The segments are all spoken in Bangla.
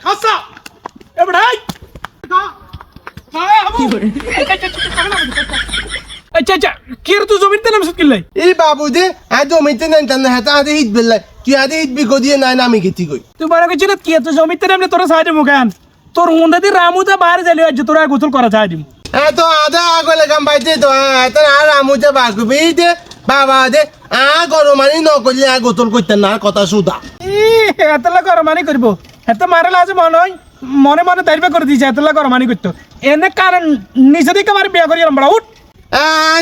খাসা এবড়াই আচ্ছা আচ্ছা কি রে তুই জমিতে নামছিস কিল্লাই এই বাবু দে আজ জমিতে নেন না হাতে আদে হিট বেলাই তুই আদে হিট বিকো দিয়ে নাই নামি গেছি কই তুই বড় কিছু না কি তুই জমিতে নামলে তোরা সাইডে মুখান তোর হুন্ডা দি রামুদা বাইরে যাইলে আজ তোরা গোসল করা চাই দিম তো আদা আগলে কাম পাইতে তো এত আর আমুতে বাকুবি দে বাবা দে গরমানি নকরলে গোতল করতেন না কথা সুদা এতলা গরমানি করব এত মারালে আজ মনে হয় মনে মনে দাইবা করে দিয়েছে এতলা গরমানি করতো এনে কারণ নিচে দিকে আমার বিয়ে করি আমরা উঠ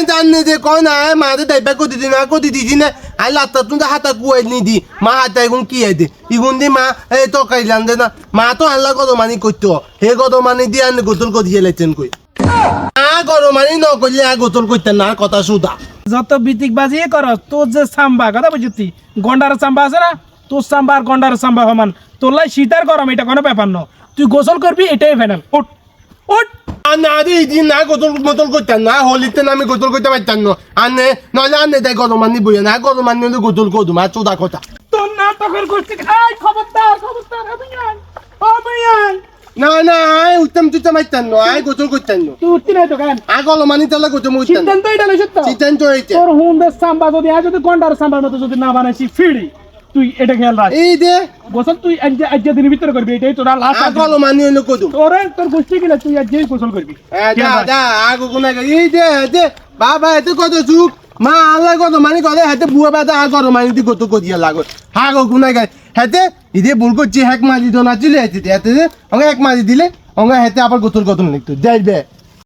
জানি যে কয় না মাঝে দাইবা কতি দিন কতি দিছি না আই লাত্তা তুমি হাতা কুয়াই নি দি মা হাতা এখন কি আইদে ইগুন দি মা এই তরকারি লান্দে না মা তো আনলা গরমানি করতো হে গরমানি দিয়ে আনি গোতল করে দিয়ে লাইছেন কই গরমানি নকরলে গোতল করতেন না কথা সুদা যত বিতিক বাজিয়ে কর তোর যে সাম্বা কথা বুঝতি গন্ডার সাম্বা আছে না তোর সাম্বা আর গন্ডার সাম্বা সমান তোর লাই শীতার গরম এটা কোনো ব্যাপার ন তুই গোসল করবি এটাই ফাইনাল উঠ উঠ না রে ইদিন না গোতল মোতল করতেন না হলিতে আমি গোতল করতে পারতাম না আনে নইলে আনে দেয় গরমানি বইয়া না গরমানি হলে গোতল করদু মা চোদা কথা তোর নাটকের গোষ্ঠী খবরদার আমি আই না না উত্তম তুই মারতাম না আয় গোতল করতেন না তুই উঠতি নাই তো কেন গরমানি তাহলে গোতল উঠতেন সিদ্ধান্ত এটা লইছ তো সিদ্ধান্ত হয়েছে তোর হুন্ডের সাম্বা যদি আজ যদি গন্ডার সাম্বার মতো যদি না বানাইছি ফিড়ি তুই এটা খেয়াল রাখ এই দে গোসল তুই আজ দিনের ভিতরে করবি এটাই তোরা লাস্ট গরমানি হলে কদু তোর গোষ্ঠী গেলে তুই আজ গোসল করবি আগো কোনা এই দে বাবা এতে কত চুক মা আল্লাহ কত মানে করে হাতে বুয়া বাদা গরমানি দি কত করিয়া লাগো আগো কোনা গায় হাতে ইদে ভুল করছি এক মাঝি তো না চলে যেতে হাতে এক মাঝি দিলে অঙ্গা হাতে আবার গোতল কত লিখতো যাইবে